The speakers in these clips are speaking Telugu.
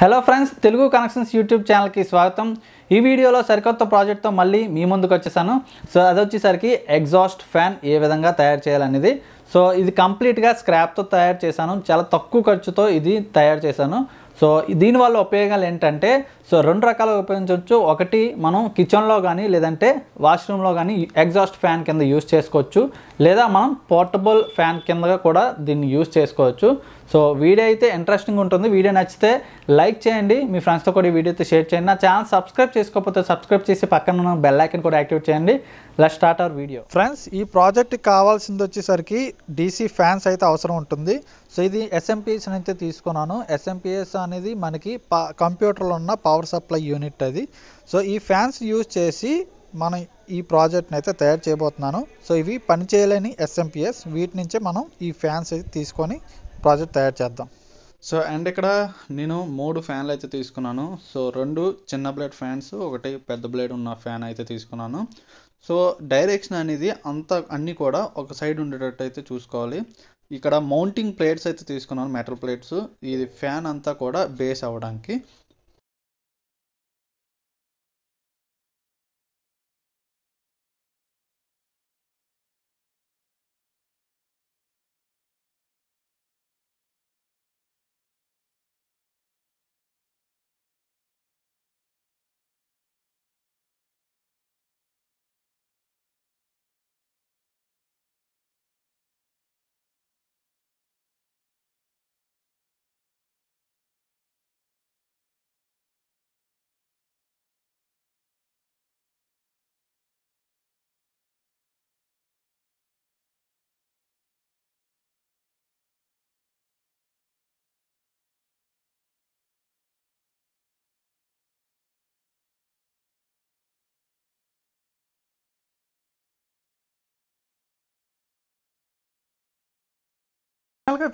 Hello friends, Telugu connections YouTube ఛానల్కి స్వాగతం. ఈ వీడియోలో సరికొత్త ప్రాజెక్ట్తో మళ్ళీ మీ ముందుకు వచ్చేసాను. సో అది వచ్చేసరికి ఎగ్జాస్ట్ ఫ్యాన్ ఏ విధంగా తయారు చేయాలనేది. సో ఇది కంప్లీట్గా స్క్రాప్తో తయారు చేశాను. చాలా తక్కువ ఖర్చుతో ఇది తయారు చేశాను. సో దీనివల్ల ఉపయోగాలు ఏంటంటే, సో రెండు రకాలుగా ఉపయోగించవచ్చు. ఒకటి, మనం కిచెన్లో కానీ లేదంటే వాష్రూమ్లో కానీ ఎగ్జాస్ట్ ఫ్యాన్ కింద యూస్ చేసుకోవచ్చు, లేదా మనం పోర్టబుల్ ఫ్యాన్ కిందగా కూడా దీన్ని యూస్ చేసుకోవచ్చు. సో వీడియో అయితే ఇంట్రెస్టింగ్ ఉంటుంది. వీడియో నచ్చితే లైక్ చేయండి, మీ ఫ్రెండ్స్తో కూడా ఈ వీడియో అయితే షేర్ చేయండి. నా ఛానల్ సబ్స్క్రైబ్ చేసుకోకపోతే సబ్స్క్రైబ్ చేసి పక్కన ఉన్న బెల్ ఐకాన్ కూడా యాక్టివేట్ చేయండి. Let's start our video. Friends, ఈ ప్రాజెక్ట్కి కావాల్సింది వచ్చేసరికి డీసీ ఫ్యాన్స్ అయితే అవసరం ఉంటుంది. సో ఇది SMPS అయితే తీసుకున్నాను. SMPS అనేది మనకి కంప్యూటర్లో ఉన్న పవర్ సప్లై యూనిట్ అది. సో ఈ ఫ్యాన్స్ యూజ్ చేసి మనం ఈ ప్రాజెక్ట్ని అయితే తయారు చేయబోతున్నాను. సో ఇవి పనిచేయలేని SMPS, వీటి నుంచే మనం ఈ ఫ్యాన్స్ అయితే తీసుకొని ప్రాజెక్ట్ తయారు చేద్దాం. సో అండ్ ఇక్కడ నేను 3 ఫ్యాన్లు అయితే తీసుకున్నాను. సో 2 చిన్న బ్లేడ్ ఫ్యాన్స్, ఒకటి పెద్ద బ్లేడ్ ఉన్న ఫ్యాన్ అయితే తీసుకున్నాను. సో డైరెక్షన్ అనేది అన్నీ కూడా ఒక సైడ్ ఉండేటట్టు అయితే చూసుకోవాలి. ఇక్కడ మౌంటింగ్ ప్లేట్స్ అయితే తీసుకున్నాను, మెటల్ ప్లేట్స్. ఇది ఫ్యాన్ అంతా కూడా బేస్ అవ్వడానికి.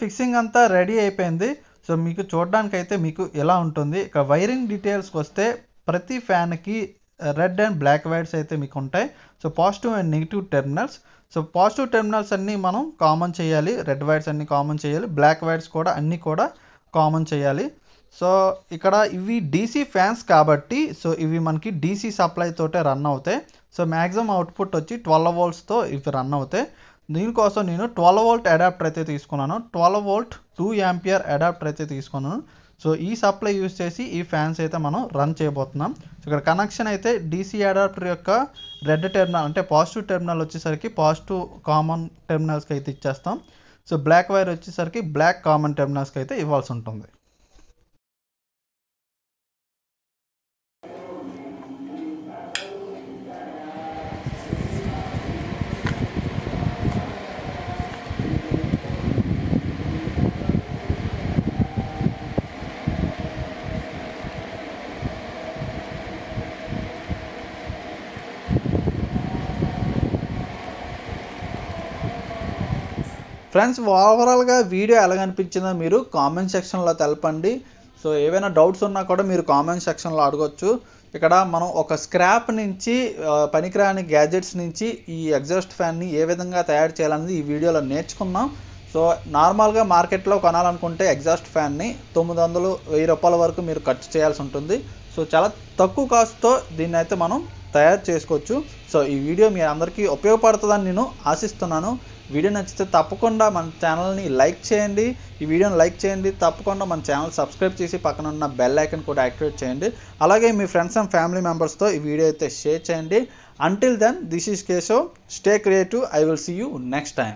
ఫిక్సింగ్ అంతా రెడీ అయిపోయింది. సో మీకు చూడడానికి అయితే మీకు ఎలా ఉంటుంది. ఇక వైరింగ్ డీటెయిల్స్కి వస్తే, ప్రతి ఫ్యాన్కి రెడ్ అండ్ బ్లాక్ వైర్స్ అయితే మీకు ఉంటాయి. So positive and negative terminals. So positive terminals అన్నీ మనం కామన్ చేయాలి, రెడ్ వైర్స్ అన్నీ కామన్ చేయాలి, బ్లాక్ వైర్స్ కూడా అన్నీ కూడా కామన్ చేయాలి. సో ఇక్కడ ఇవి డీసీ ఫ్యాన్స్ కాబట్టి, సో ఇవి మనకి డీసీ సప్లై తోటే రన్ అవుతాయి. సో మ్యాక్సిమం అవుట్పుట్ వచ్చి 12 voltsతో ఇవి రన్ అవుతాయి. దీనికోసం నేను 12 volt అడాప్టర్ అయితే తీసుకున్నాను. 12 volt 2 ampere అడాప్టర్ అయితే తీసుకున్నాను. సో ఈ సప్లై యూజ్ చేసి ఈ ఫ్యాన్స్ అయితే మనం రన్ చేయబోతున్నాం. సో ఇక్కడ కనెక్షన్ అయితే డీసీ అడాప్టర్ యొక్క రెడ్ టెర్మినల్ అంటే పాజిటివ్ టెర్మినల్ వచ్చేసరికి పాజిటివ్ కామన్ టెర్మినల్స్కి అయితే ఇచ్చేస్తాం. సో బ్లాక్ వైర్ వచ్చేసరికి బ్లాక్ కామన్ టెర్మినల్స్కి అయితే ఇవ్వాల్సి ఉంటుంది. ఫ్రెండ్స్, ఓవరాల్గా వీడియో ఎలాగనిపించిందో మీరు కామెంట్ సెక్షన్లో తెలపండి. సో ఏవైనా డౌట్స్ ఉన్నా కూడా మీరు కామెంట్ సెక్షన్లో అడగొచ్చు. ఇక్కడ మనం ఒక స్క్రాప్ నుంచి, పనికిరాని గ్యాజెట్స్ నుంచి ఈ ఎగ్జాస్ట్ ఫ్యాన్ని ఏ విధంగా తయారు చేయాలనేది ఈ వీడియోలో నేర్చుకున్నాం. సో నార్మల్గా మార్కెట్లో కొనాలనుకుంటే ఎగ్జాస్ట్ ఫ్యాన్ని 900-1000 రూపాయల వరకు మీరు ఖర్చు చేయాల్సి ఉంటుంది. సో చాలా తక్కువ కాస్ట్తో దీన్ని అయితే మనం తయారు చేసుకోవచ్చు. సో ఈ వీడియో మీ అందరికీ ఉపయోగపడుతుందని నేను ఆశిస్తున్నాను. వీడియో నచ్చితే తప్పకుండా మన ఛానల్ని లైక్ చేయండి. ఈ వీడియోని లైక్ చేయండి. తప్పకుండా మన ఛానల్ సబ్స్క్రైబ్ చేసి పక్కన ఉన్న బెల్ ఐకాన్ కూడా యాక్టివేట్ చేయండి. అలాగే మీ ఫ్రెండ్స్ అండ్ ఫ్యామిలీ మెంబర్స్తో ఈ వీడియో అయితే షేర్ చేయండి. Until then, this is Keshav. Stay creative. I will see you next time.